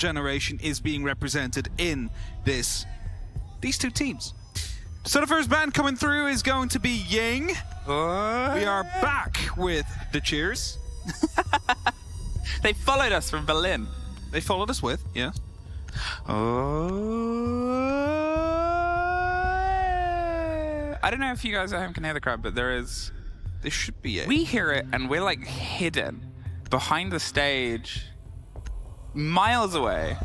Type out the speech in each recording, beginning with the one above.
generation is being represented in these two teams. So the first band coming through is going to be Ying. We are back with the cheers. They followed us from Berlin. They followed us with, yeah. I don't know if you guys at home can hear the crowd, but there should be we hear it, and we're like hidden behind the stage, miles away.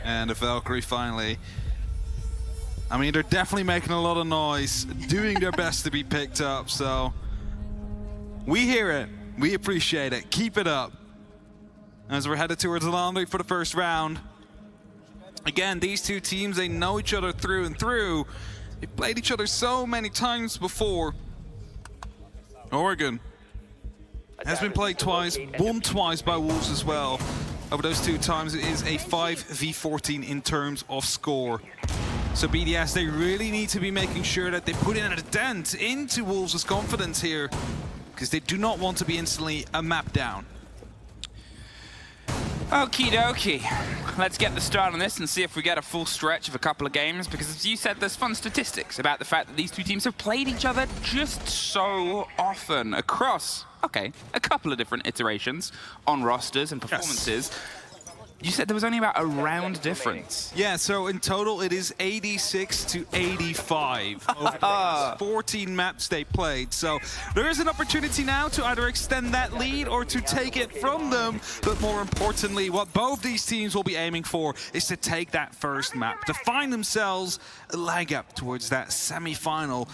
And the Valkyrie finally. I mean, they're definitely making a lot of noise, doing their best to be picked up, so we hear it, we appreciate it, keep it up. As we're headed towards the laundry for the first round. Again, these two teams, they know each other through and through. They've played each other so many times before. Oregon has been played twice, won twice by Wolves as well. Over those two times, it is a 5v14 in terms of score. So BDS, they really need to be making sure that they put in a dent into Wolves' confidence here, because they do not want to be instantly a map down. Okie dokie. Let's get the start on this and see if we get a full stretch of a couple of games, because as you said, there's fun statistics about the fact that these two teams have played each other just so often across, a couple of different iterations on rosters and performances. Yes. You said there was only about a round difference. Yeah, so in total it is 86 to 85 over the 14 maps they played. So there is an opportunity now to either extend that lead or to take it from them. But more importantly, what both these teams will be aiming for is to take that first map, to find themselves a leg up towards that semi-final,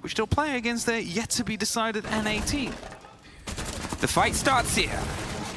which they'll play against their yet-to-be-decided NA team. The fight starts here.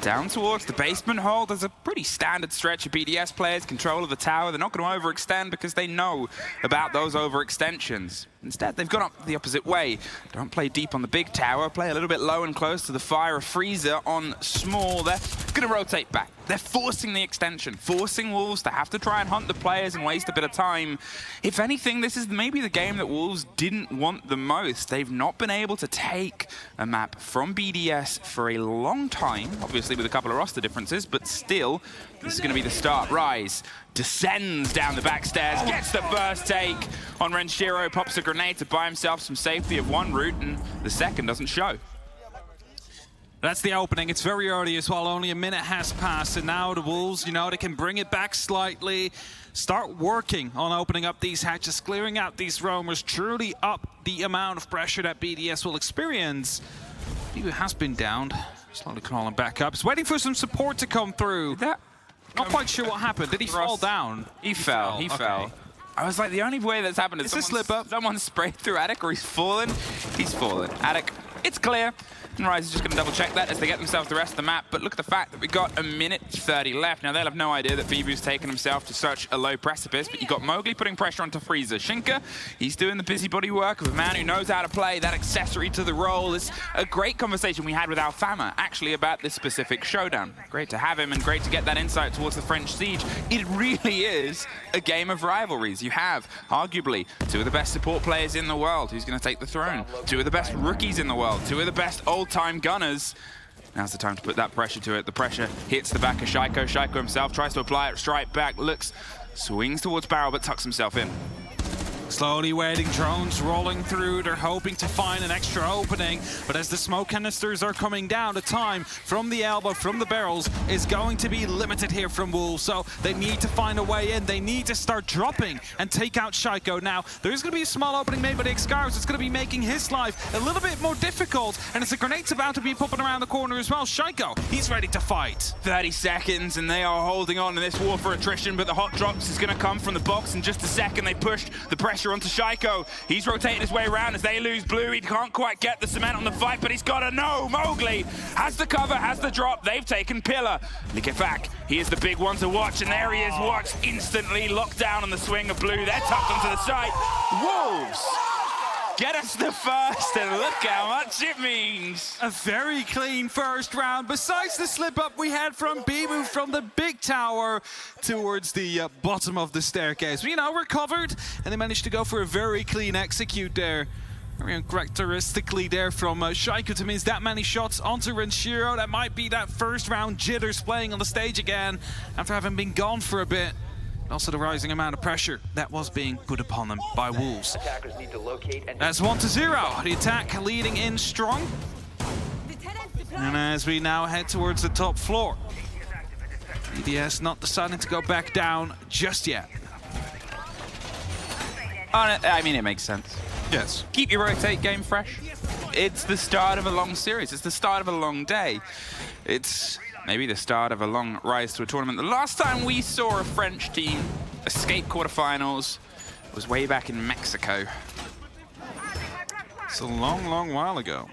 Down towards the basement hole, there's a pretty standard stretch of BDS players, control of the tower. They're not going to overextend because they know about those overextensions. Instead, they've gone up the opposite way. Don't play deep on the big tower, play a little bit low and close to the fire of Freezer on small. They're going to rotate back. They're forcing the extension, forcing Wolves to have to try and hunt the players and waste a bit of time. If anything, this is maybe the game that Wolves didn't want the most. They've not been able to take a map from BDS for a long time, obviously with a couple of roster differences, but still, this is going to be the start. Rise descends down the back stairs, gets the first take on Renshiro, pops a grenade to buy himself some safety of one route, and the second doesn't show. That's the opening. It's very early as well. Only a minute has passed, and now the Wolves, you know, they can bring it back slightly, start working on opening up these hatches, clearing out these roamers, truly up the amount of pressure that BDS will experience. He has been downed. Slowly crawling back up. He's waiting for some support to come through. Not quite sure what happened. Did he fall down? He fell. He fell. I was like, the only way that's happened is someone sprayed through Attic, or he's fallen. He's fallen. Attic, it's clear. And Rise is just going to double check that as they get themselves the rest of the map. But look at the fact that we've got a minute 30 left. Now, they'll have no idea that Bibu's taken himself to such a low precipice, but you've got Mowgli putting pressure onto Freezer. Shinka, he's doing the busybody work of a man who knows how to play that accessory to the role. It's a great conversation we had with Alfama, actually, about this specific showdown. Great to have him and great to get that insight towards the French siege. It really is a game of rivalries. You have, arguably, two of the best support players in the world. Who's going to take the throne? Two of the best rookies in the world. Two of the best old-time gunners. Now's the time to put that pressure to it. The pressure hits the back of Shaiko. Shaiko himself tries to apply it, strike back, looks, swings towards barrel, but tucks himself in. Slowly waiting, drones rolling through. They're hoping to find an extra opening, but as the smoke canisters are coming down, the time from the elbow, from the barrels, is going to be limited here from Wolves. So they need to find a way in. They need to start dropping and take out Shaiko. Now, there's going to be a small opening made by the Excaliburs. It's going to be making his life a little bit more difficult, and as the grenade's about to be popping around the corner as well, Shaiko, he's ready to fight. 30 seconds, and they are holding on to this war for attrition, but the hot drops is going to come from the box in just a second. They pushed the pressure onto Shaiko. He's rotating his way around as they lose blue. He can't quite get the cement on the fight, but he's got to know. Mowgli has the cover, has the drop. They've taken Pillar. Nikifak, he is the big one to watch, and there he is. Watch instantly locked down on the swing of blue. They're tucked onto the side. Wolves get us the first, and look how much it means. A very clean first round. Besides the slip up we had from Bibu from the big tower towards the bottom of the staircase. You know, recovered, and they managed to go for a very clean execute there. Very uncharacteristically there from Shaiko to miss that many shots onto Renshiro. That might be that first round jitters playing on the stage again after having been gone for a bit. Also the rising amount of pressure that was being put upon them by Wolves. That's 1-0. The attack leading in strong. And as we now head towards the top floor, BDS not deciding to go back down just yet. I mean, it makes sense. Yes. Keep your rotate game fresh. It's the start of a long series. It's the start of a long day. It's maybe the start of a long rise to a tournament. The last time we saw a French team escape quarterfinals was way back in Mexico. It's a long, long while ago.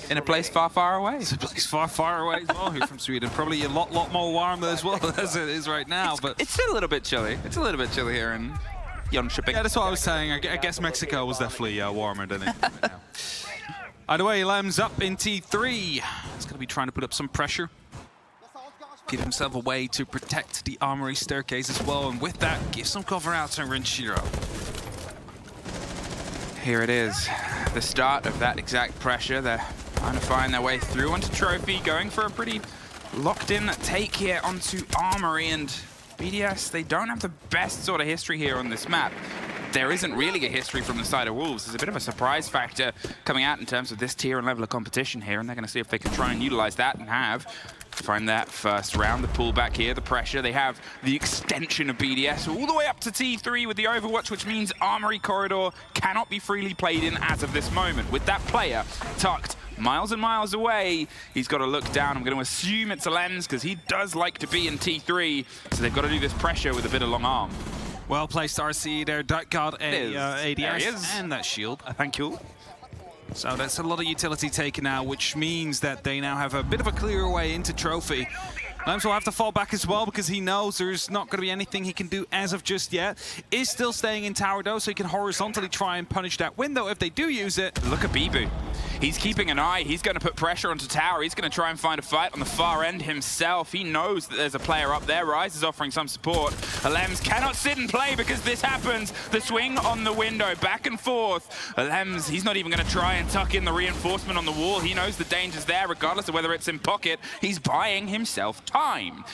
In a place far, far away. It's a place far, far away as well here from Sweden. Probably a lot more warm as well as it is right now. But it's a little bit chilly. It's a little bit chilly here in Jönköping. Yeah, that's what I was saying. I guess Mexico was definitely warmer than it right now. Either way, Lem's up in T3. He's going to be trying to put up some pressure. Give himself a way to protect the armory staircase as well. And with that, give some cover out to Renshiro. Here it is. The start of that exact pressure. They're trying to find their way through onto Trophy, going for a pretty locked-in take here onto Armory, and BDS, they don't have the best sort of history here on this map. There isn't really a history from the side of Wolves. There's a bit of a surprise factor coming out in terms of this tier and level of competition here, and they're going to see if they can try and utilize that and have find that first round. The pullback here, the pressure. They have the extension of BDS all the way up to T3 with the Overwatch, which means Armory Corridor cannot be freely played in as of this moment. With that player tucked miles and miles away, he's got to look down. I'm going to assume it's a Lens because he does like to be in T3, so they've got to do this pressure with a bit of long arm. Well placed RC there. Got a ADS and that shield. Thank you. So that's a lot of utility taken out, which means that they now have a bit of a clearer way into Trophy. Lems will have to fall back as well because he knows there's not going to be anything he can do as of just yet. Is still staying in tower though, so he can horizontally try and punish that window if they do use it. Look at Bibu. He's keeping an eye. He's going to put pressure onto tower. He's going to try and find a fight on the far end himself. He knows that there's a player up there. Rise is offering some support. Lems cannot sit and play because this happens. The swing on the window, back and forth. Lems, he's not even going to try and tuck in the reinforcement on the wall. He knows the danger's there, regardless of whether it's in pocket. He's buying himself time.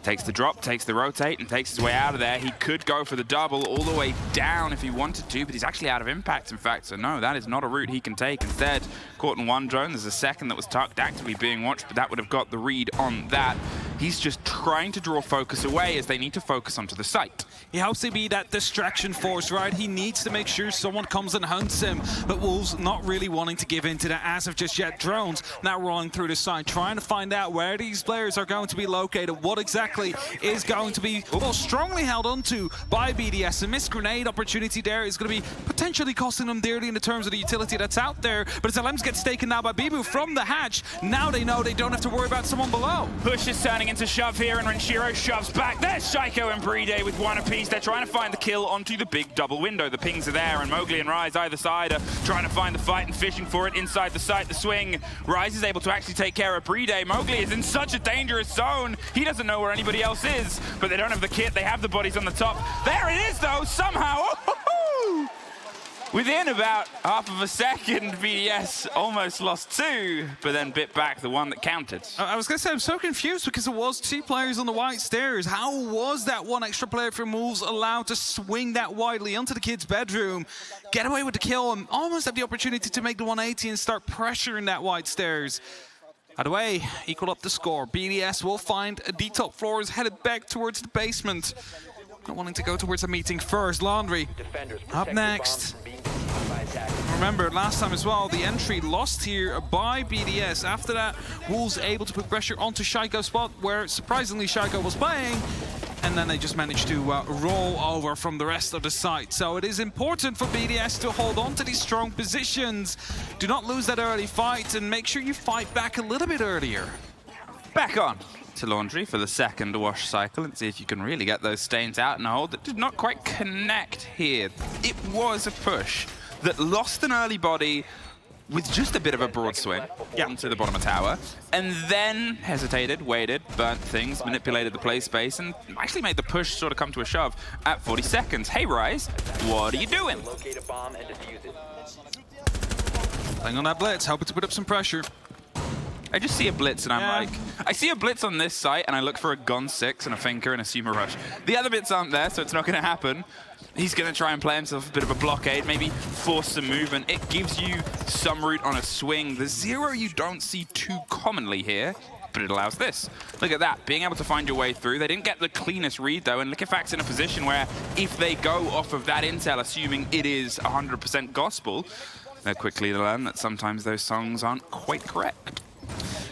Takes the drop, takes the rotate, and takes his way out of there. He could go for the double all the way down if he wanted to, but he's actually out of impact, in fact. So no, that is not a route he can take. Instead, caught in one drone. There's a second that was tucked, actively being watched, but that would have got the read on that. He's just trying to draw focus away as they need to focus onto the site. He helps to be that distraction force, right? He needs to make sure someone comes and hunts him, but Wolves not really wanting to give in to that as of just yet. Drones now rolling through the site, trying to find out where these players are going to be located, what exactly is going to be, well, strongly held onto by BDS. A missed grenade opportunity there is going to be potentially costing them dearly in the terms of the utility that's out there, but as Lems gets taken now by Bibu from the hatch, now they know they don't have to worry about someone below. Push is turning into shove here, and Renshiro shoves back. There's Shaiko and Bride with one apiece. They're trying to find the kill onto the big double window. The pings are there, and Mowgli and Rise either side are trying to find the fight and fishing for it inside the site. The swing. Rise is able to actually take care of Bride. Mowgli is in such a dangerous zone. He doesn't know where anybody else is, but they don't have the kit. They have the bodies on the top. There it is, though, somehow. Oh, within about half of a second, BDS almost lost two, but then bit back the one that counted. I was going to say, I'm so confused because it was two players on the white stairs. How was that one extra player from Wolves allowed to swing that widely onto the kid's bedroom, get away with the kill, and almost have the opportunity to make the 180 and start pressuring that white stairs? Either way, equal up the score. BDS will find the top floors headed back towards the basement. Not wanting to go towards the meeting first. Laundry up next. Remember, last time as well, the entry lost here by BDS. After that, Wolves able to put pressure onto Shaiko's spot, where surprisingly Shaiko was playing. And then they just managed to roll over from the rest of the site. So it is important for BDS to hold on to these strong positions. Do not lose that early fight, and make sure you fight back a little bit earlier. Back on to Laundry for the second wash cycle and see if you can really get those stains out in a hole that did not quite connect here. It was a push that lost an early body, with just a bit of a broad swing onto the bottom of tower, and then hesitated, waited, but things manipulated the play space and actually made the push sort of come to a shove at 40 seconds. Hey, Rise, what are you doing? Playing on that blitz, hoping to put up some pressure. I just see a blitz and I'm like, I see a blitz on this site and I look for a gun 6 and a Finker and assume a rush. The other bits aren't there, so it's not going to happen. He's going to try and play himself a bit of a blockade, maybe force some movement. It gives you some route on a swing. The 0 you don't see too commonly here, but it allows this. Look at that, being able to find your way through. They didn't get the cleanest read though, and Liquefact's in a position where if they go off of that intel, assuming it is 100% gospel, they're quickly to learn that sometimes those songs aren't quite correct.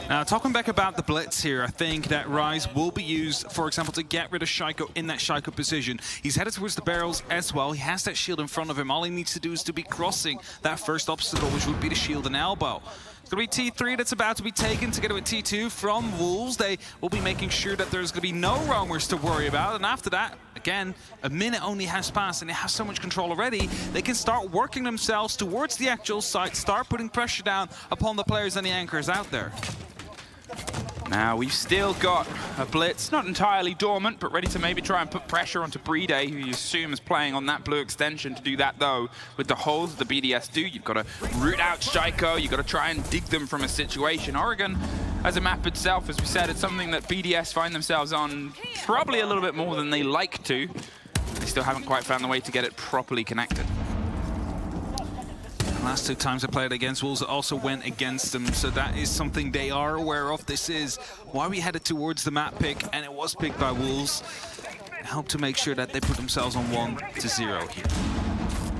Now, talking back about the blitz here, I think that Rise will be used, for example, to get rid of Shaiko in that Shaiko position. He's headed towards the barrels as well. He has that shield in front of him. All he needs to do is to be crossing that first obstacle, which would be the shield and elbow. It's going to be T3 that's about to be taken together with T2 from Wolves. They will be making sure that there's going to be no roamers to worry about. And after that, again, a minute only has passed and they have so much control already. They can start working themselves towards the actual site, start putting pressure down upon the players and the anchors out there. Now, we've still got a blitz, not entirely dormant, but ready to maybe try and put pressure onto Brede, who you assume is playing on that blue extension. To do that, though, with the holes the BDS do, you've got to root out Shaiko, you've got to try and dig them from a situation. Oregon, as a map itself, as we said, it's something that BDS find themselves on probably a little bit more than they like to. They still haven't quite found the way to get it properly connected. Last 2 times I played against Wolves, it also went against them, so that is something they are aware of. This is why we headed towards the map pick, and it was picked by Wolves. Help to make sure that they put themselves on 1-0 here.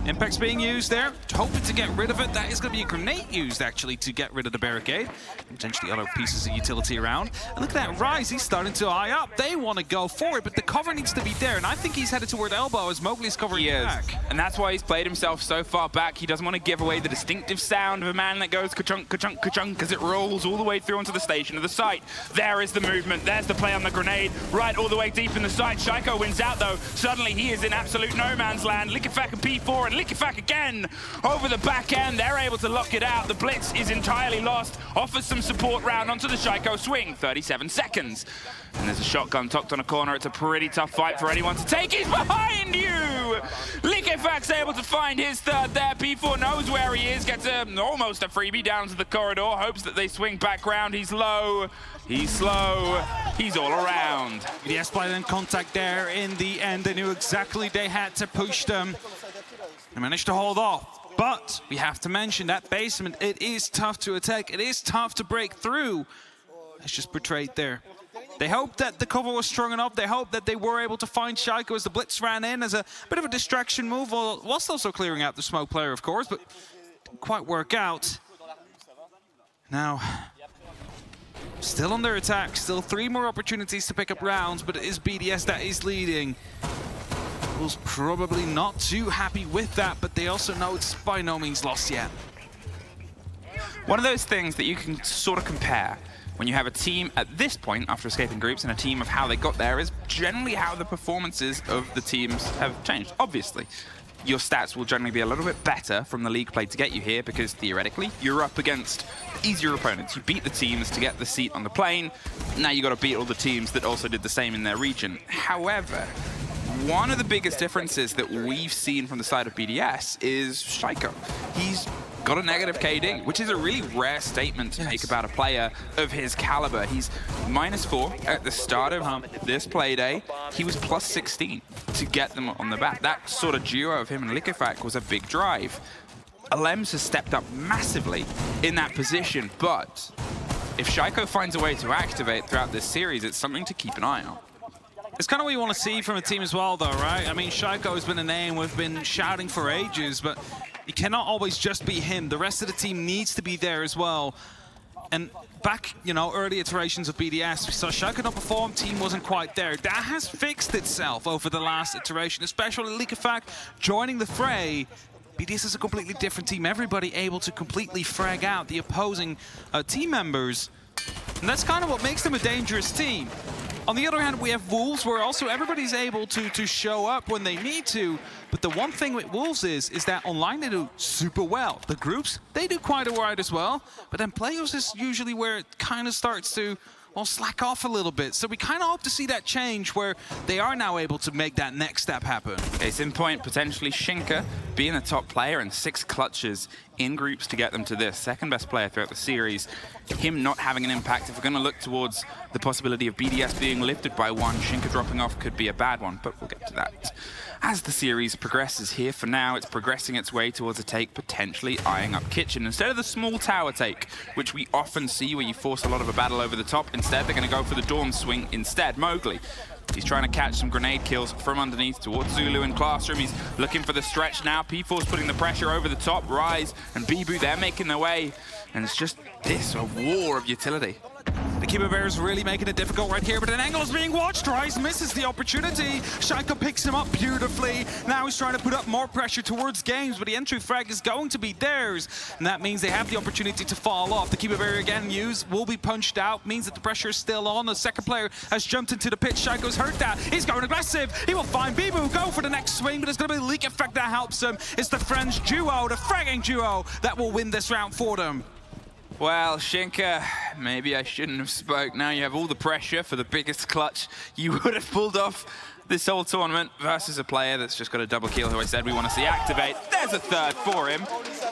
Impact's being used there, hoping to get rid of it. That is going to be a grenade used, actually, to get rid of the barricade. Potentially other pieces of utility around. And look at that Rise, he's starting to eye up. They want to go forward, but the cover needs to be there. And I think he's headed toward elbow as Mowgli's covering back. And that's why he's played himself so far back. He doesn't want to give away the distinctive sound of a man that goes ka-chunk, ka-chunk, ka-chunk as it rolls all the way through onto the station of the site. There is the movement. There's the play on the grenade. Right all the way deep in the site. Shaiko wins out, though. Suddenly, he is in absolute no man's land. Liquefac and P4 and Liquefac again over the back end. They're able to lock it out. The blitz is entirely lost. Offers some support round onto the Shaiko swing. 37 seconds. And there's a shotgun tucked on a corner. It's a pretty tough fight for anyone to take. He's behind you! Liquefac's able to find his third there. P4 knows where he is. Gets almost a freebie down to the corridor. Hopes that they swing back round. He's low. He's slow. He's all around. Yes, by then contact there in the end. They knew exactly they had to push them. They managed to hold off. But we have to mention that basement, it is tough to attack. It is tough to break through. It's just portrayed there. They hoped that the cover was strong enough. They hoped that they were able to find Shaiko as the blitz ran in as a bit of a distraction move, whilst also clearing out the smoke player, of course, but didn't quite work out. Now, still under attack, still 3 more opportunities to pick up rounds, but it is BDS that is leading. Was probably not too happy with that, but they also know it's by no means lost yet. One of those things that you can sort of compare when you have a team at this point after escaping groups and a team of how they got there is generally how the performances of the teams have changed. Obviously, your stats will generally be a little bit better from the league play to get you here because theoretically you're up against easier opponents. You beat the teams to get the seat on the plane. Now you got to beat all the teams that also did the same in their region. However, one of the biggest differences that we've seen from the side of BDS is Shaiko. He's got a negative KD, which is a really rare statement to make about a player of his caliber. He's -4 at the start of this play day. He was +16 to get them on the back. That sort of duo of him and Liquefac was a big drive. Alems has stepped up massively in that position, but if Shaiko finds a way to activate throughout this series, it's something to keep an eye on. It's kind of what you want to see from a team as well, though, right? I mean, Shaiko has been a name we've been shouting for ages, but it cannot always just be him. The rest of the team needs to be there as well. And back, you know, early iterations of BDS, we saw Shaiko not perform, team wasn't quite there. That has fixed itself over the last iteration, especially Liquefac joining the fray. BDS is a completely different team. Everybody able to completely frag out the opposing team members. And that's kind of what makes them a dangerous team. On the other hand, we have Wolves, where also everybody's able to show up when they need to. But the one thing with Wolves is that online they do super well. The groups, they do quite alright as well. But then playoffs is usually where it kind of starts to, well, slack off a little bit. So we kind of hope to see that change where they are now able to make that next step happen. Case in point, potentially Shinka being the top player and 6 clutches in groups to get them to this. Second best player throughout the series. Him not having an impact. If we're going to look towards the possibility of BDS being lifted by 1, Shinka dropping off could be a bad one, but we'll get to that. As the series progresses here, for now, it's progressing its way towards a take, potentially eyeing up Kitchen. Instead of the small tower take, which we often see where you force a lot of a battle over the top, instead they're going to go for the Dawn swing instead. Mowgli, he's trying to catch some grenade kills from underneath towards Zulu in Classroom. He's looking for the stretch now. P4's putting the pressure over the top. Rise and Bibu, they're making their way. And it's just this, a war of utility. The Keeper Bears really making it difficult right here, but an angle is being watched. Rise misses the opportunity. Shaiko picks him up beautifully. Now he's trying to put up more pressure towards Games, but the entry frag is going to be theirs. And that means they have the opportunity to fall off. The Keeper Bear again will be punched out, means that the pressure is still on. The second player has jumped into the pit. Shaiko's hurt that. He's going aggressive. He will find Bibu, go for the next swing, but it's going to be the leak effect that helps him. It's the French duo, the fragging duo, that will win this round for them. Well, Shinka, maybe I shouldn't have spoke. Now you have all the pressure for the biggest clutch you would have pulled off this whole tournament versus a player that's just got a double kill who I said we want to see activate. There's a third for him,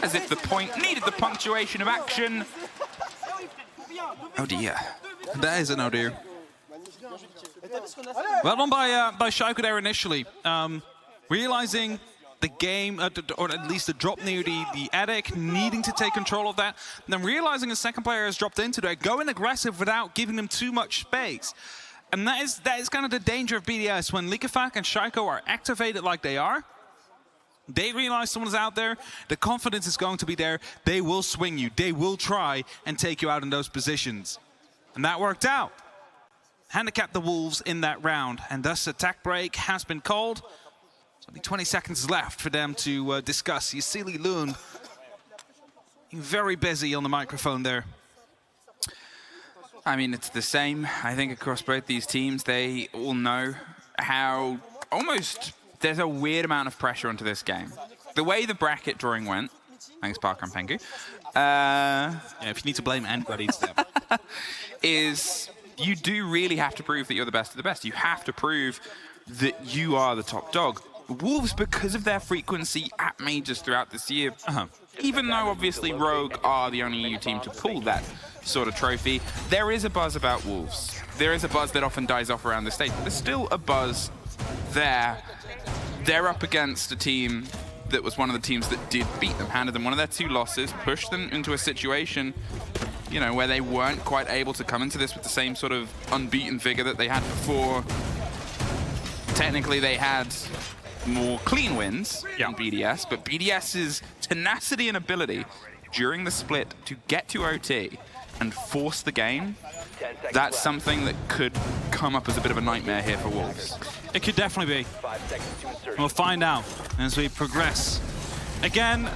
as if the point needed the punctuation of action. Oh dear. That is an oh dear. Well done by Shaiko there initially. Realizing the game, or at least the drop near the attic, needing to take control of that, and then realizing a second player has dropped into there, going aggressive without giving them too much space. And that is kind of the danger of BDS. When Likafak and Shaiko are activated like they are, they realize someone's out there, the confidence is going to be there, they will swing you, they will try and take you out in those positions. And that worked out. Handicapped the Wolves in that round, and thus attack break has been called. Only 20 seconds left for them to discuss. Yasili Loon, very busy on the microphone there. I mean, it's the same, I think, across both these teams. They all know how almost there's a weird amount of pressure onto this game. The way the bracket drawing went, thanks Parker and Pengu, yeah, if you need to blame anybody, it's them. is you do really have to prove that you're the best of the best. You have to prove that you are the top dog. Wolves, because of their frequency at majors throughout this year, even though obviously Rogue are the only EU team to pull that sort of trophy, there is a buzz about Wolves. There is a buzz that often dies off around the stage, but there's still a buzz there. They're up against a team that was one of the teams that did beat them, handed them one of their 2 losses, pushed them into a situation, you know, where they weren't quite able to come into this with the same sort of unbeaten vigor that they had before. Technically, they had more clean wins than BDS, but BDS's tenacity and ability during the split to get to OT and force the game, that's something that could come up as a bit of a nightmare here for Wolves. It could definitely be. We'll find out as we progress. Again,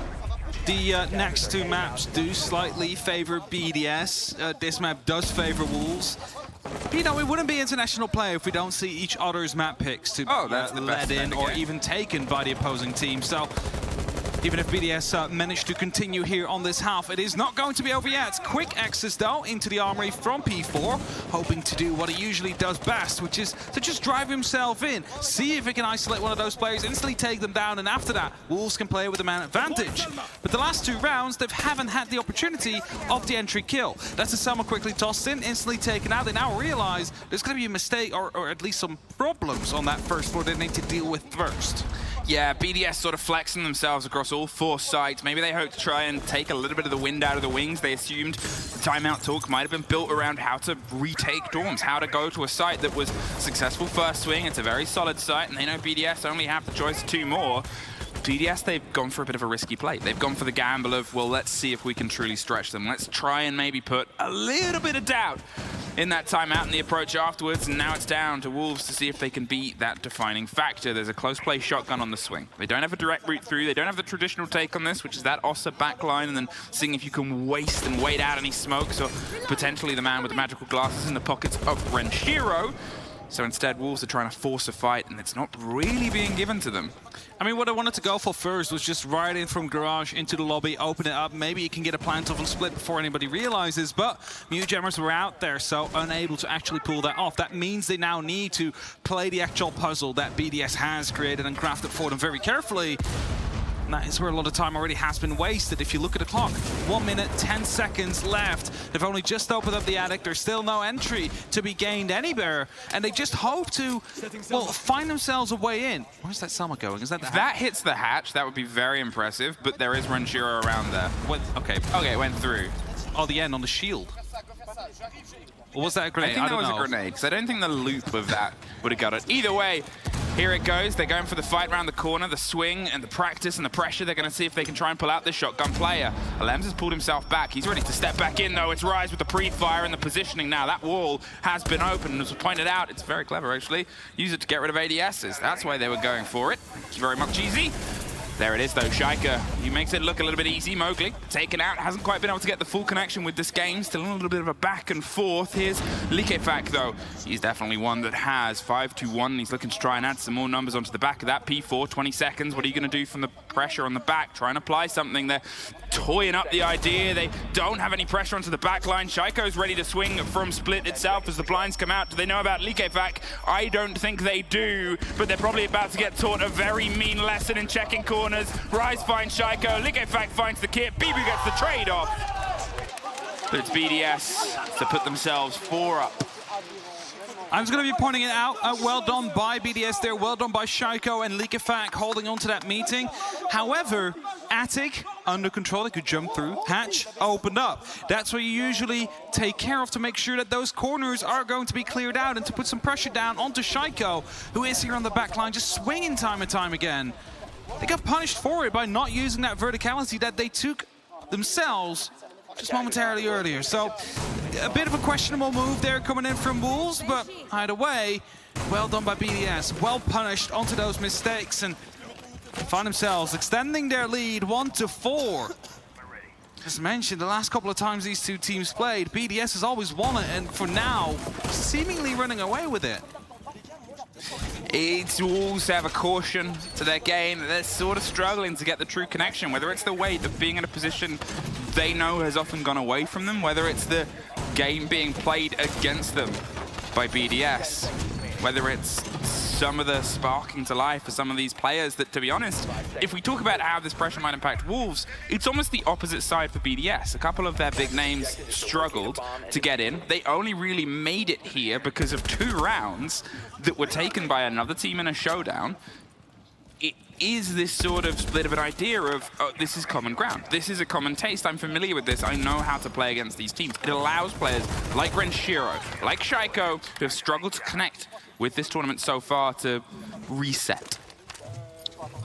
the next 2 maps do slightly favor BDS. This map does favor Wolves. But, you know, it wouldn't be international play if we don't see each other's map picks to be led in or even taken by the opposing team. So even if BDS managed to continue here on this half, it is not going to be over yet. Quick access, though, into the armory from P4, hoping to do what he usually does best, which is to just drive himself in, see if he can isolate one of those players, instantly take them down, and after that, Wolves can play with a man advantage. But the last 2 rounds, they haven't had the opportunity of the entry kill. That's a Selma quickly tossed in, instantly taken out. They now realize there's going to be a mistake, or at least some problems on that first floor they need to deal with first. Yeah, BDS sort of flexing themselves across all 4 sites. Maybe they hope to try and take a little bit of the wind out of the wings. They assumed the timeout talk might have been built around how to retake dorms, how to go to a site that was successful first swing. It's a very solid site, and they know BDS only have the choice of 2 more. BDS, they've gone for a bit of a risky play. They've gone for the gamble of, well, let's see if we can truly stretch them. Let's try and maybe put a little bit of doubt in that timeout and the approach afterwards, and now it's down to Wolves to see if they can beat that defining factor. There's a close play shotgun on the swing. They don't have a direct route through. They don't have the traditional take on this, which is that Ossa backline, and then seeing if you can waste and wait out any smokes, or potentially the man with the magical glasses in the pockets of Renshiro. So instead, Wolves are trying to force a fight, and it's not really being given to them. I mean, what I wanted to go for first was just right in from Garage into the lobby, open it up. Maybe you can get a plant off and split before anybody realizes, but Mute Jammers were out there, so unable to actually pull that off. That means they now need to play the actual puzzle that BDS has created and crafted for them very carefully. And that is where a lot of time already has been wasted. If you look at the clock, 1 minute, 10 seconds left. They've only just opened up the attic. There's still no entry to be gained anywhere. And they just hope to, well, find themselves a way in. Where's that Selma going? Is that the hatch? If that hits the hatch, that would be very impressive, but there is Renshiro around there. What? Okay, Okay, it went through. Oh, the end on the shield. Or was that a grenade? I think that was a grenade, because I don't think the loop of that would have got it. Either way, here it goes. They're going for the fight around the corner, the swing and the practice and the pressure. They're going to see if they can try and pull out this shotgun player. Alems has pulled himself back. He's ready to step back in, though. It's Rise with the pre-fire and the positioning now. That wall has been opened, and as was pointed out, it's very clever, actually. Use it to get rid of ADSs. That's why they were going for it. It's very much easy. There it is, though. Shaika, he makes it look a little bit easy. Mowgli, taken out, hasn't quite been able to get the full connection with this game. Still a little bit of a back and forth. Here's Likefak, though. He's definitely one that has 5-1. He's looking to try and add some more numbers onto the back of that. P4, 20 seconds. What are you going to do from the pressure on the back? Try and apply something. They're toying up the idea. They don't have any pressure onto the back line. Shaiko's ready to swing from split itself as the blinds come out. Do they know about Likefak? I don't think they do, but they're probably about to get taught a very mean lesson in checking corners. Rise finds Shaiko, Likefak finds the kit, Bibu gets the trade-off. But it's BDS to put themselves 4 up. I'm just going to be pointing it out. Well done by BDS there. Well done by Shaiko and Likefak holding on to that meeting. However, Attic under control. They could jump through. Hatch opened up. That's what you usually take care of to make sure that those corners are going to be cleared out and to put some pressure down onto Shaiko, who is here on the back line just swinging time and time again. They got punished for it by not using that verticality that they took themselves just momentarily earlier. So a bit of a questionable move there coming in from Wolves, but either way, well done by BDS. Well punished onto those mistakes and find themselves extending their lead 1-4. As mentioned, the last couple of times these two teams played, BDS has always won it, and for now, seemingly running away with it. It's Wolves have a caution to their game. They're sort of struggling to get the true connection, whether it's the weight of being in a position they know has often gone away from them, whether it's the game being played against them by BDS, whether it's some of the sparking to life for some of these players that, to be honest, if we talk about how this pressure might impact Wolves, it's almost the opposite side for BDS. A couple of their big names struggled to get in. They only really made it here because of 2 rounds that were taken by another team in a showdown. It is this sort of split of an idea of, oh, this is common ground. This is a common taste. I'm familiar with this. I know how to play against these teams. It allows players like Renshiro, like Shaiko, who have struggled to connect with this tournament so far to reset.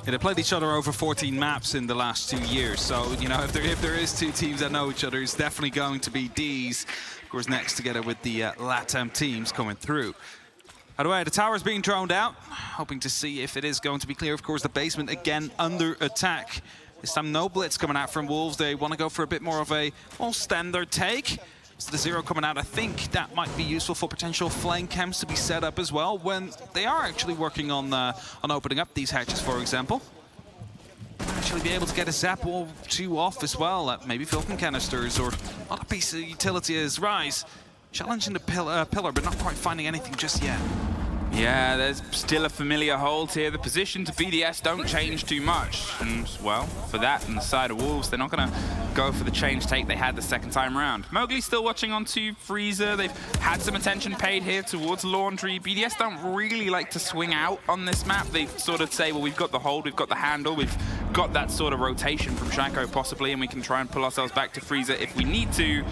Yeah, they played each other over 14 maps in the last 2 years. So, you know, if there is 2 teams that know each other, it's definitely going to be D's. Of course, next together with the LATAM teams coming through. By the way, the tower's being droned out. Hoping to see if it is going to be clear. Of course, the basement again under attack. This time no blitz coming out from Wolves. They want to go for a bit more of a standard take. So the 0 coming out, I think that might be useful for potential flame camps to be set up as well when they are actually working on opening up these hatches, for example. Actually be able to get a zap or 2 off as well, maybe Falcon canisters or other piece of utility as Rise. Challenging the pillar, but not quite finding anything just yet. Yeah, there's still a familiar hold here. The position to BDS don't change too much. And, well, for that and the side of Wolves, they're not going to go for the change take they had the second time round. Mowgli's still watching onto Freezer. They've had some attention paid here towards Laundry. BDS don't really like to swing out on this map. They sort of say, well, we've got the hold, we've got the handle, we've got that sort of rotation from Shaiko possibly, and we can try and pull ourselves back to Freezer if we need to.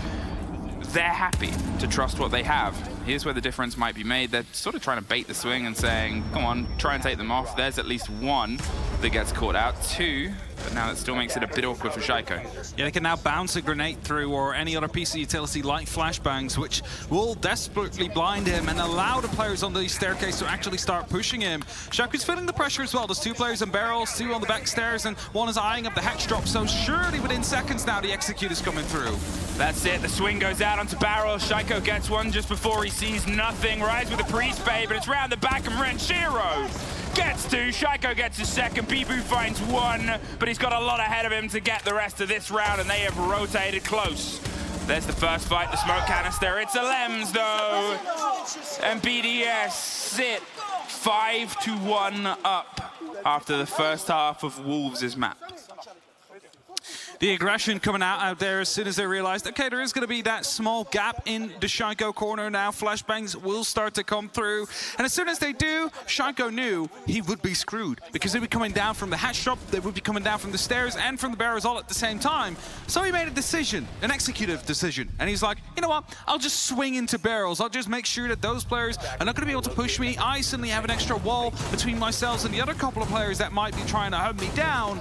They're happy to trust what they have. Here's where the difference might be made. They're sort of trying to bait the swing and saying, come on, try and take them off. There's at least one that gets caught out. 2, but now that still makes it a bit awkward for Shaiko. Yeah, they can now bounce a grenade through or any other piece of utility like flashbangs, which will desperately blind him and allow the players on the staircase to actually start pushing him. Shaiko's feeling the pressure as well. There's 2 players in barrels, 2 on the back stairs, and 1 is eyeing up the hatch drop, so surely within seconds now the execute is coming through. That's it, the swing goes out onto barrel. Shaiko gets one just before he sees nothing. Rise with a pre-spay, but it's round the back, and Renshiro gets 2. Shaiko gets his second. Bibu finds 1, but he's got a lot ahead of him to get the rest of this round, and they have rotated close. There's the first fight, the smoke canister. It's a Lems, though. And BDS sit 5-1 up after the first half of Wolves' map. The aggression coming out there as soon as they realized, okay, there is going to be that small gap in the Shaiko corner now. Flashbangs will start to come through. And as soon as they do, Shaiko knew he would be screwed because they would be coming down from the hatch drop, they would be coming down from the stairs and from the barrels all at the same time. So he made a decision, an executive decision. And he's like, you know what? I'll just swing into barrels. I'll just make sure that those players are not going to be able to push me. I suddenly have an extra wall between myself and the other couple of players that might be trying to hunt me down.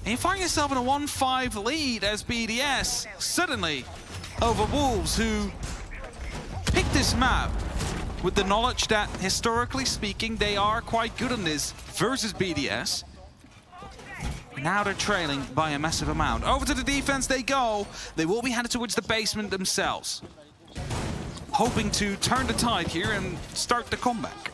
And you find yourself in a 1-5 lead as BDS suddenly over Wolves, who picked this map with the knowledge that, historically speaking, they are quite good on this versus BDS. Now they're trailing by a massive amount. Over to the defense they go. They will be headed towards the basement themselves, hoping to turn the tide here and start the comeback.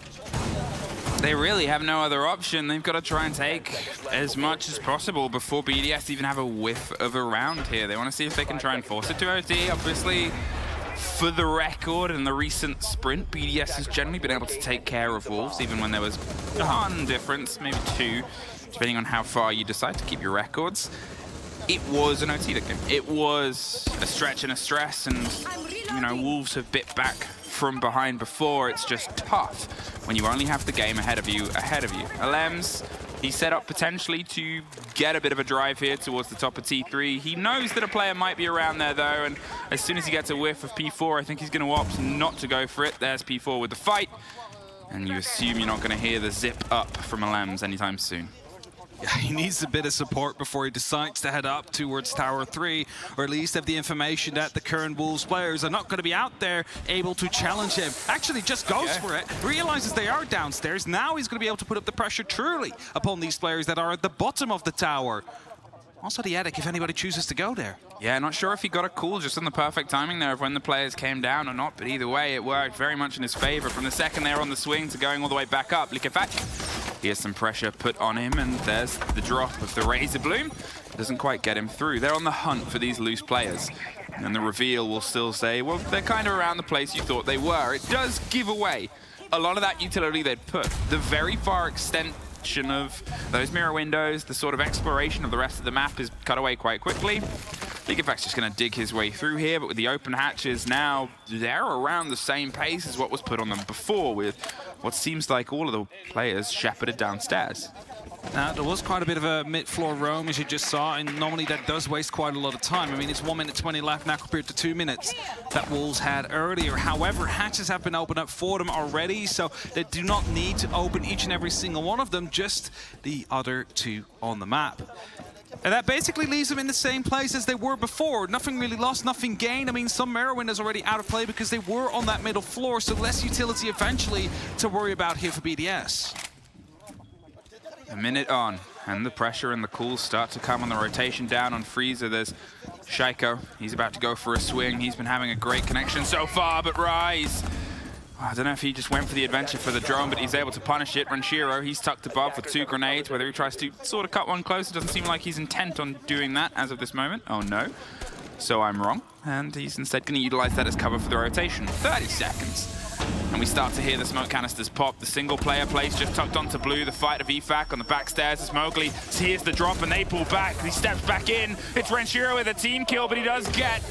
They really have no other option. They've got to try and take as much as possible before BDS even have a whiff of a round here. They want to see if they can try and force it to OD. Obviously, for the record, in the recent sprint, BDS has generally been able to take care of Wolves, even when there was 1 difference, maybe 2, depending on how far you decide to keep your records. It was an OT game. It was a stretch and a stress, and you know, Wolves have bit back from behind before. It's just tough when you only have the game ahead of you. Alems, he's set up potentially to get a bit of a drive here towards the top of T3. He knows that a player might be around there though, and as soon as he gets a whiff of P4, I think he's going to opt not to go for it. There's P4 with the fight, and you assume you're not going to hear the zip up from Alems anytime soon. Yeah, he needs a bit of support before he decides to head up towards Tower 3, or at least have the information that the current Wolves players are not going to be out there able to challenge him. Actually just goes for it, realizes they are downstairs. Now he's going to be able to put up the pressure truly upon these players that are at the bottom of the tower. Also the attic, if anybody chooses to go there. Yeah, not sure if he got a call just on the perfect timing there of when the players came down or not, but either way, it worked very much in his favor. From the second they're on the swing to going all the way back up, Likafat, he has some pressure put on him, and there's the drop of the Razor Bloom. Doesn't quite get him through. They're on the hunt for these loose players. And the reveal will still say, well, they're kind of around the place you thought they were. It does give away a lot of that utility they'd put. The very far extent of those mirror windows, the sort of exploration of the rest of the map is cut away quite quickly. Likafac's just going to dig his way through here, but with the open hatches now, they're around the same pace as what was put on them before, with what seems like all of the players shepherded downstairs. There was quite a bit of a mid-floor roam, as you just saw, and normally that does waste quite a lot of time. I mean, it's 1 minute 20 left now compared to 2 minutes that Wolves had earlier. However, hatches have been opened up for them already, so they do not need to open each and every single one of them, just the other 2 on the map. And that basically leaves them in the same place as they were before. Nothing really lost, nothing gained. I mean, some mirror windows already out of play because they were on that middle floor, so less utility eventually to worry about here for BDS. A minute on, and the pressure and the calls start to come on the rotation down on Freezer. There's Shaiko. He's about to go for a swing. He's been having a great connection so far, but Rise, I don't know if he just went for the adventure for the drone, but he's able to punish it. Renshiro, he's tucked above with 2 grenades. Whether he tries to sort of cut one close, it doesn't seem like he's intent on doing that as of this moment. Oh no. So I'm wrong. And he's instead going to utilize that as cover for the rotation. 30 seconds. And we start to hear the smoke canisters pop. The single player place just tucked onto blue. The fight of EFAC on the back stairs as Mowgli hears the drop and they pull back. He steps back in. It's Renshiro with a team kill, but he does get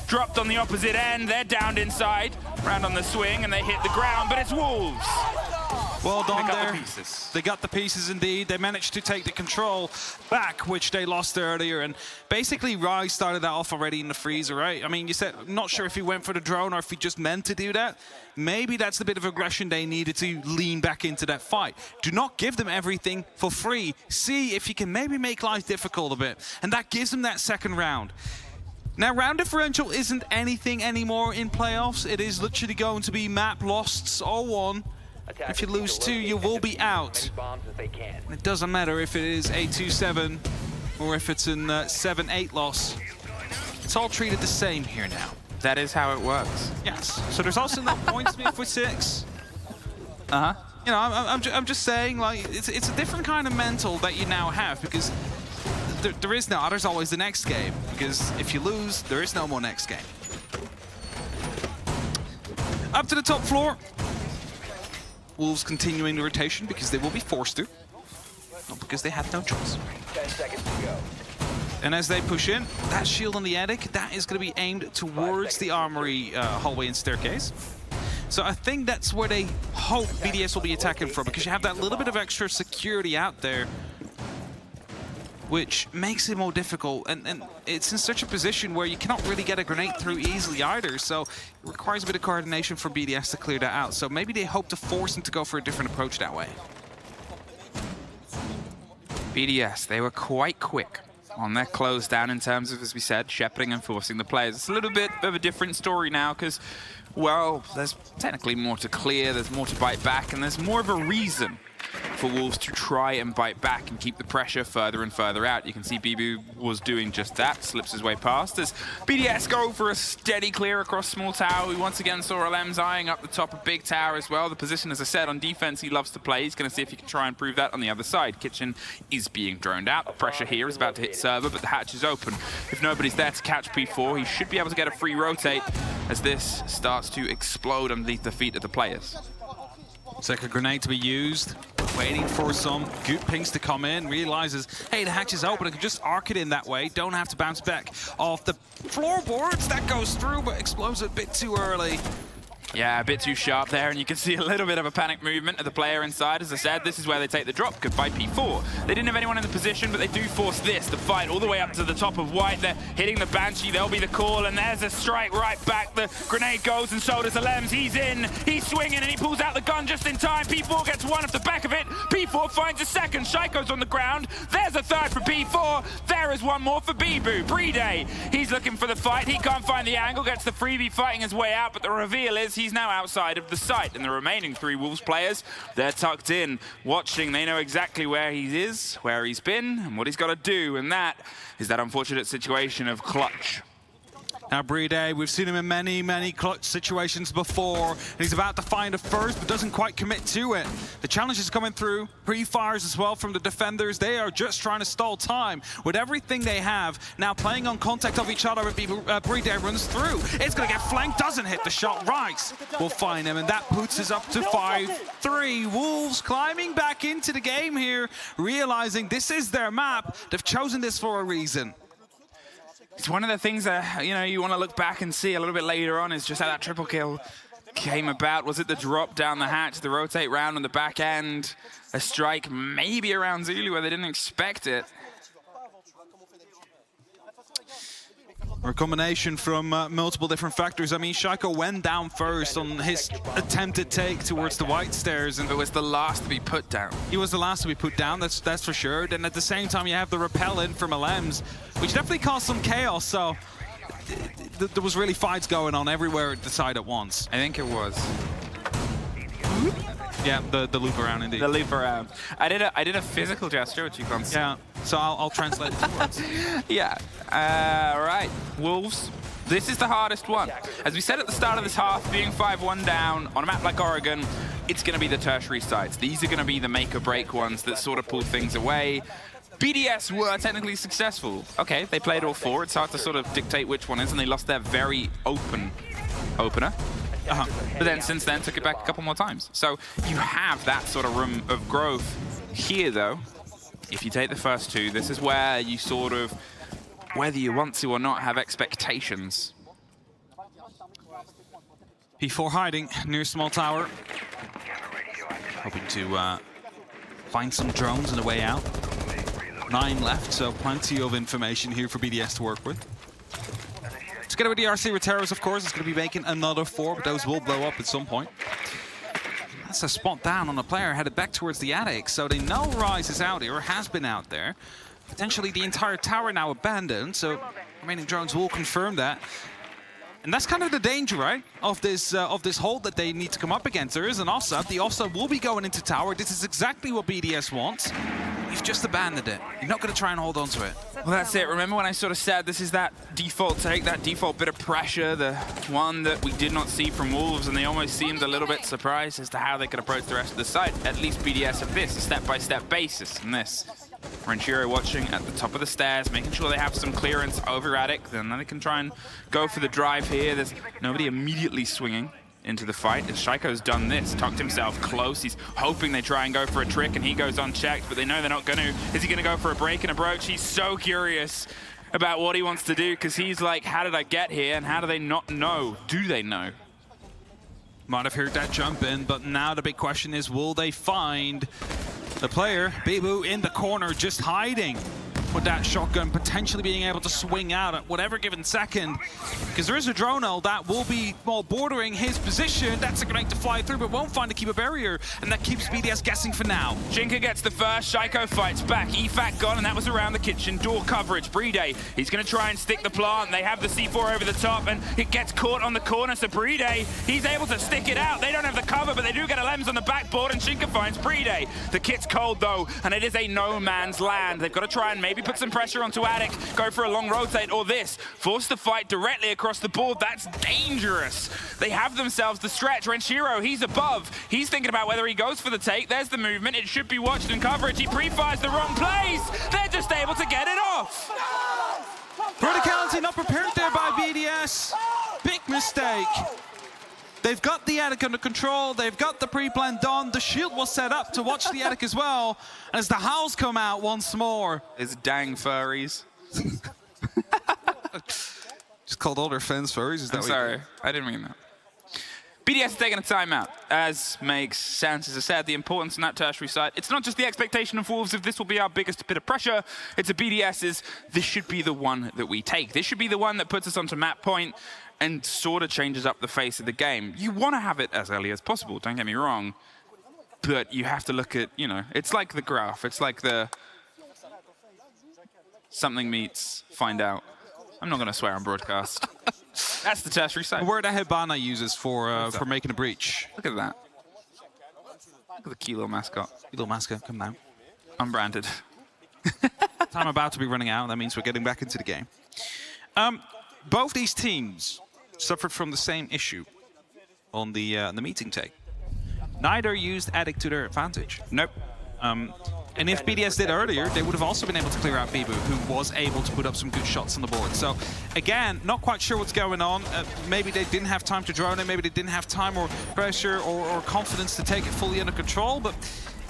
dropped on the opposite end. They're downed inside, round on the swing, and they hit the ground, but it's Wolves. Well done there. The pieces. They got the pieces indeed. They managed to take the control back, which they lost earlier. And basically, Rise started that off already in the freezer, right? I mean, you said, I'm not sure if he went for the drone or if he just meant to do that. Maybe that's the bit of aggression they needed to lean back into that fight. Do not give them everything for free. See if you can maybe make life difficult a bit. And that gives them that second round. Now, round differential isn't anything anymore in playoffs. It is literally going to be map losts or won. If you lose 2, you will be out. It doesn't matter if it is a 2-7 or if it's a 7-8 loss. It's all treated the same here now. That is how it works. Yes. So there's also no points made for 6. Uh-huh. You know, I'm just saying, like, it's a different kind of mental that you now have, because there is no, there's always the next game. Because if you lose, there is no more next game. Up to the top floor. Wolves continuing the rotation because they will be forced to, not because they had no choice. 10 seconds to go. And as they push in, that shield on the attic, that is going to be aimed towards the armory hallway and staircase. So I think that's where they hope BDS will be attacking from, because you have that little bit of extra security out there, which makes it more difficult. And it's in such a position where you cannot really get a grenade through easily either. So it requires a bit of coordination for BDS to clear that out. So maybe they hope to force him to go for a different approach that way. BDS, they were quite quick on their close down in terms of, as we said, shepherding and forcing the players. It's a little bit of a different story now because, well, there's technically more to clear, there's more to bite back, and there's more of a reason for Wolves to try and bite back and keep the pressure further and further out. You can see Bibu was doing just that, slips his way past as BDS go for a steady clear across small tower. We once again saw Alem's eyeing up the top of big tower as well. The position, as I said, on defense he loves to play. He's going to see if he can try and prove that on the other side. Kitchen is being droned out. The pressure here is about to hit server, but the hatch is open. If nobody's there to catch P4, he should be able to get a free rotate as this starts to explode underneath the feet of the players. Second grenade to be used, waiting for some good pings to come in, realizes, hey, the hatch is open, I can just arc it in that way, don't have to bounce back off the floorboards. That goes through, but explodes a bit too early. Yeah, a bit too sharp there, and you can see a little bit of a panic movement of the player inside. As I said, this is where they take the drop. Goodbye P4. They didn't have anyone in the position, but they do force this, the fight all the way up to the top of white. They're hitting the Banshee, there'll be the call, and there's a strike right back. The grenade goes, and so does Alems. He's in, he's swinging, and he pulls out the gun just in time. P4 gets one off the back of it. P4 finds a second. Shaiko's on the ground. There's a third for P4. There is one more for Bibu. Breeday, he's looking for the fight. He can't find the angle, gets the freebie fighting his way out, but the reveal is he's now outside of the site, and the remaining 3 Wolves players, they're tucked in, watching. They know exactly where he is, where he's been, and what he's got to do, and that is that unfortunate situation of clutch. Now, Breeday, we've seen him in many, many clutch situations before, and he's about to find a first, but doesn't quite commit to it. The challenge is coming through. Pre-fires as well from the defenders. They are just trying to stall time with everything they have. Now playing on contact of each other, Breeday runs through. It's going to get flanked, doesn't hit the shot. Rice will find him, and that puts us up to 5-3. Wolves climbing back into the game here, realizing this is their map. They've chosen this for a reason. It's one of the things that, you know, you want to look back and see a little bit later on is just how that triple kill came about. Was it the drop down the hatch, the rotate round on the back end, a strike maybe around Zulu where they didn't expect it? Or a combination from multiple different factors. I mean, Shaiko went down first on his attempted take towards the white stairs, and it was the last to be put down. He was the last to be put down, that's for sure. Then at the same time, you have the rappel in from Alems, which definitely caused some chaos. So there was really fights going on everywhere at the side at once. I think it was. Yeah, the loop around indeed. The loop around. I did a physical gesture, which you can't see. Yeah, so I'll translate it to words. Yeah. Right. Wolves. This is the hardest one. As we said at the start of this half, being 5-1 down on a map like Oregon, it's going to be the tertiary sites. These are going to be the make or break ones that sort of pull things away. BDS were technically successful. Okay, they played all 4. It's hard to sort of dictate which one is, and they lost their very open opener. But then since then took it back a couple more times. So you have that sort of room of growth. Here though, if you take the first 2, this is where you sort of, whether you want to or not, have expectations. P4 hiding near small tower. hoping to find some drones on the way out. 9 left, so plenty of information here for BDS to work with. Together with the RC Reteros, of course, it's going to be making another 4, but those will blow up at some point. That's a spot down on a player headed back towards the attic, so they know Rise is out here, or has been out there. Potentially the entire tower now abandoned, so remaining drones will confirm that. And that's kind of the danger, right, of this hold that they need to come up against. There is an offside. The offside will be going into tower. This is exactly what BDS wants. You've just abandoned it. You're not going to try and hold on to it. Well, that's it. Remember when I sort of said this is that default take, that default bit of pressure, the one that we did not see from Wolves, and they almost seemed a little bit surprised as to how they could approach the rest of the site. At least BDS have this, a step-by-step basis, and this. Renshiro watching at the top of the stairs, making sure they have some clearance over Attic, then they can try and go for the drive here. There's nobody immediately swinging into the fight. As Shaiko's done this, tucked himself close. He's hoping they try and go for a trick, and he goes unchecked, but they know they're not going to. Is he going to go for a break and a broach? He's so curious about what he wants to do, because he's like, how did I get here, and how do they not know? Do they know? Might have heard that jump in, but now the big question is, will they find the player, Bibu, in the corner just hiding with that shotgun, potentially being able to swing out at whatever given second? Because there is a drone that will be bordering his position. That's a grenade to fly through, but won't find a keeper barrier, and that keeps BDS guessing for now. Jinka gets the first, Shaiko fights back. EFAC gone, and that was around the kitchen door coverage. Bride, he's going to try and stick the plant. They have the C4 over the top, and it gets caught on the corner, so Bride, he's able to stick it out. They don't have the cover, but they do get a lens on the backboard, and Jinka finds Bride. The kit's cold, though, and it is a no man's land. They've got to try and maybe put some pressure onto Attic, go for a long rotate, or this. Force the fight directly across the board. That's dangerous. They have themselves the stretch. Renshiro, he's above. He's thinking about whether he goes for the take. There's the movement. It should be watched in coverage. He pre-fires the wrong place. They're just able to get it off. Verticality not prepared there by BDS. Big mistake. They've got the attic under control. They've got the pre-plan done. The shield was set up to watch the attic as well. And as the howls come out once more. It's dang furries. Just called all their fans furries. Is that I'm sorry, I didn't mean that. BDS is taking a timeout. As makes sense, as I said, the importance in that tertiary site. It's not just the expectation of Wolves if this will be our biggest bit of pressure. It's a BDS's, this should be the one that we take. This should be the one that puts us onto map point and sort of changes up the face of the game. You want to have it as early as possible, don't get me wrong. But you have to look at, you know, it's like the graph. It's like the something meets find out. I'm not going to swear on broadcast. That's the tertiary site. The word that Hibana uses for making a breach. Look at that. Look at the Kilo mascot. Kilo mascot, come down. Unbranded. Time about to be running out. That means we're getting back into the game. Both these teams suffered from the same issue on the meeting take. Neither used Attic to their advantage. Nope. And if BDS did earlier, they would have also been able to clear out Bibu, who was able to put up some good shots on the board. So, again, not quite sure what's going on. Maybe they didn't have time to drone it. Maybe they didn't have time or pressure or confidence to take it fully under control. But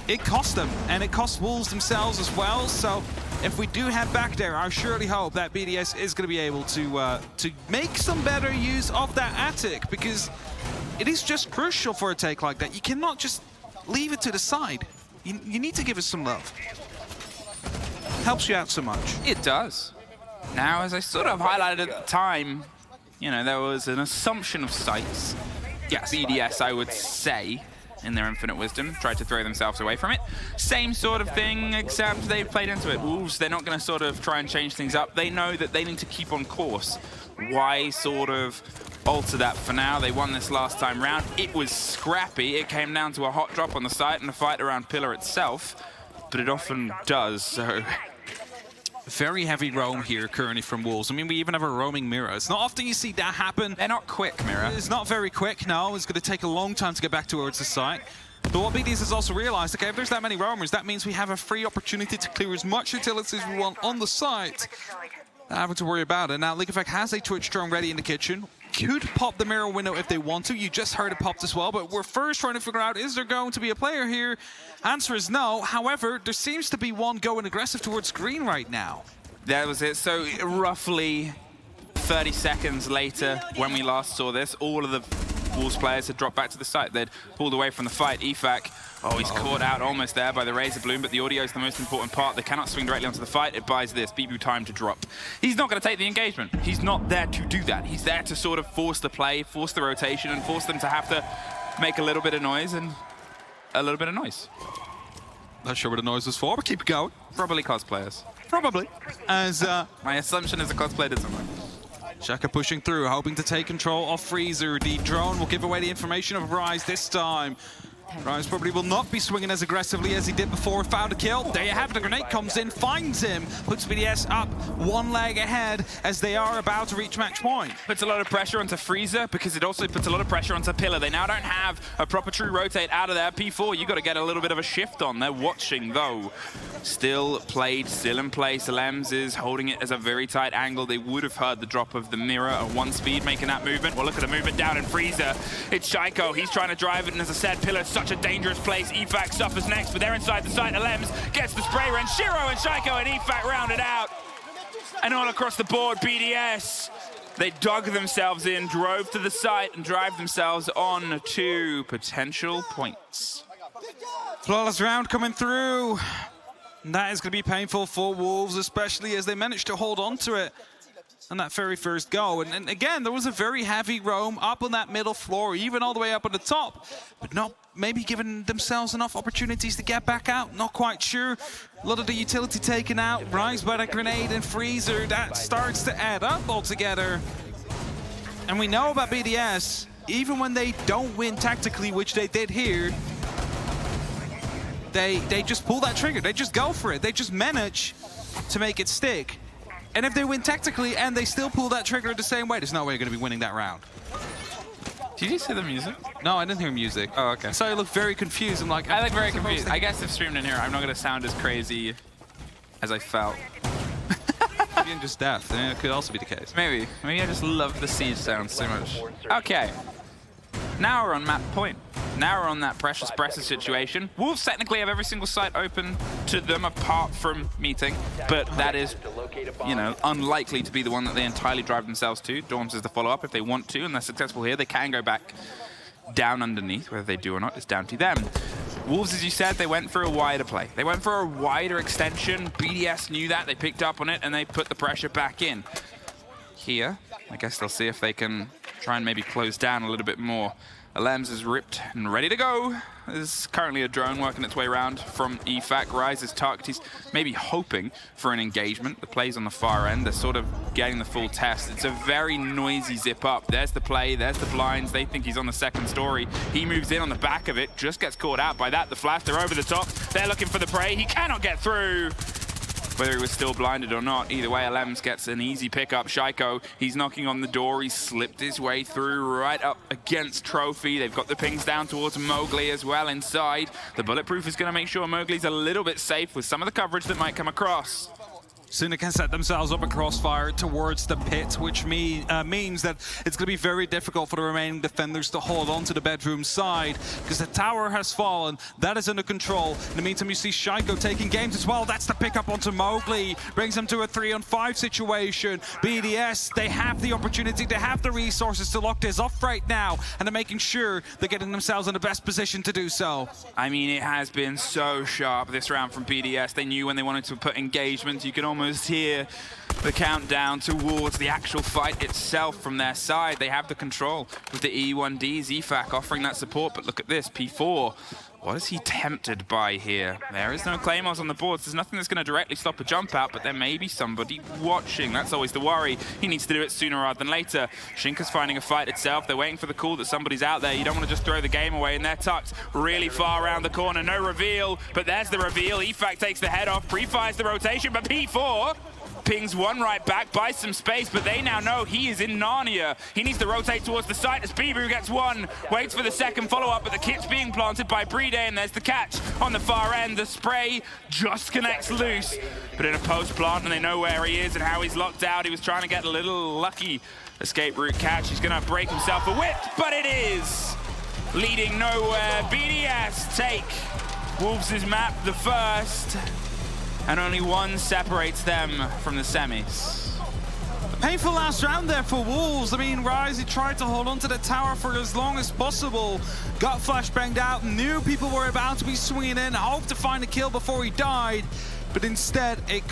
it cost them, and it cost Wolves themselves as well. So, if we do head back there, I surely hope that BDS is going to be able to make some better use of that Attic, because it is just crucial for a take like that. You cannot just leave it to the side. You need to give us some love. Helps you out so much. It does. Now, as I sort of highlighted at the time, you know, there was an assumption of sights. Yes, BDS, I would say, in their infinite wisdom, tried to throw themselves away from it. Same sort of thing, except they've played into it. Wolves, they're not going to sort of try and change things up. They know that they need to keep on course. Why sort of alter that for now? They won this last time round. It was scrappy. It came down to a hot drop on the site and a fight around Pillar itself, but it often does, so... Very heavy roam here currently from Wolves. I mean, we even have a roaming Mirror. It's not often you see that happen. They're not quick, Mirror. It's not very quick, no. It's going to take a long time to get back towards the site. But what BDS has also realized, okay, if there's that many roamers, that means we have a free opportunity to clear as much utility as we want on the site. Not having to worry about it. Now, Liquefact has a Twitch drone ready in the kitchen. Could pop the mirror window if they want to. You just heard it popped as well, but we're first trying to figure out, is there going to be a player here? Answer is no. However, there seems to be one going aggressive towards green right now. That was it. So roughly 30 seconds later, when we last saw this, all of the Wolves players had dropped back to the site. They'd pulled away from the fight. EFAC Oh, he's caught out almost there by the Razor Bloom, but the audio is the most important part. They cannot swing directly onto the fight. It buys this BB time to drop. He's not going to take the engagement. He's not there to do that. He's there to sort of force the play, force the rotation, and force them to have to make a little bit of noise and a little bit of noise. Not sure what the noise was for, but keep it going. Probably cosplayers. Probably. As my assumption is a cosplay did something. Shaka pushing through, hoping to take control of Freezer. The drone will give away the information of Rise this time. Rise probably will not be swinging as aggressively as he did before. Found a kill. There you have it. The grenade comes in, finds him, puts BDS up one leg ahead as they are about to reach match point. Puts a lot of pressure onto Freezer because it also puts a lot of pressure onto Pillar. They now don't have a proper true rotate out of there. P4, you got to get a little bit of a shift on. They're watching though. Still played, still in place. Lems is holding it as a very tight angle. They would have heard the drop of the mirror at 1 speed making that movement. Well, look at the movement down in Freezer. It's Shaiko. He's trying to drive it, and as I said, Pillar's such a dangerous place. EFAC suffers next, but they're inside the site. Lems gets the spray run. Shiro and Shaiko and EFAC rounded out. And all across the board, BDS, they dug themselves in, drove to the site, and drive themselves on to potential points. Flawless round coming through. And that is going to be painful for Wolves, especially as they managed to hold on to it on that very first go. And again, there was a very heavy roam up on that middle floor, even all the way up on the top, but not maybe giving themselves enough opportunities to get back out. Not quite sure. A lot of the utility taken out. Rise by that grenade and Freezer. That starts to add up altogether. And we know about BDS, even when they don't win tactically, which they did here, they just pull that trigger. They just go for it. They just manage to make it stick. And if they win tactically and they still pull that trigger the same way, there's no way you're going to be winning that round. Did you see the music? No, I didn't hear music. Oh, okay. So I look very confused. I'm like, I look very confused. I guess if streamed in here, I'm not going to sound as crazy as I felt. Maybe I'm just deaf. It could also be the case. Maybe. Maybe I just love the siege sounds so much. Okay. Now we're on map point. Now we're on that precious situation. Wolves technically have every single site open to them apart from meeting, but that is, you know, unlikely to be the one that they entirely drive themselves to. Dorms is the follow-up if they want to, and they're successful here. They can go back down underneath. Whether they do or not is down to them. Wolves, as you said, they went for a wider play. They went for a wider extension. BDS knew that. They picked up on it, and they put the pressure back in. Here, I guess they'll see if they can try and maybe close down a little bit more. Lems is ripped and ready to go. There's currently a drone working its way around from EFAC. Rise is tucked. He's maybe hoping for an engagement. The play's on the far end. They're sort of getting the full test. It's a very noisy zip up. There's the play. There's the blinds. They think he's on the second story. He moves in on the back of it. Just gets caught out by that. The flash, they're over the top. They're looking for the prey. He cannot get through. Whether he was still blinded or not, either way, Lems gets an easy pickup. Shaiko, he's knocking on the door. He's slipped his way through right up against Trophy. They've got the pings down towards Mowgli as well inside. The Bulletproof is going to make sure Mowgli's a little bit safe with some of the coverage that might come across. Suna can set themselves up a crossfire towards the pit, which means that it's going to be very difficult for the remaining defenders to hold on to the bedroom side, because the tower has fallen. That is under control. In the meantime, you see Shaiko taking games as well. That's the pickup onto Mowgli. Brings them to a 3-on-5 situation. BDS, they have the opportunity, they have the resources to lock this off right now, and they're making sure they're getting themselves in the best position to do so. I mean, it has been so sharp this round from BDS. They knew when they wanted to put engagement. You can almost hear the countdown towards the actual fight itself from their side. They have the control with the E1Ds, EFAC offering that support, but look at this, P4. What is he tempted by here? There is no claymores on the boards. There's nothing that's going to directly stop a jump out, but there may be somebody watching. That's always the worry. He needs to do it sooner rather than later. Shinka's finding a fight itself. They're waiting for the call that somebody's out there. You don't want to just throw the game away, and they're tucked really far around the corner. No reveal, but there's the reveal. EFAC takes the head off, pre-fires the rotation, but P4 pings one right back, buys some space, but they now know he is in Narnia. He needs to rotate towards the site as Bibu gets one, waits for the second follow-up, but the kit's being planted by Brede, and there's the catch on the far end. The spray just connects loose, but in a post-plant, and they know where he is and how he's locked out. He was trying to get a little lucky escape route catch. He's going to break himself a whip, but it is leading nowhere. BDS take Wolves' map the first, and only one separates them from the semis. Painful last round there for Wolves. I mean, Rise, he tried to hold on to the tower for as long as possible. Got flashbanged out, knew people were about to be swinging in, hoped to find a kill before he died, but instead it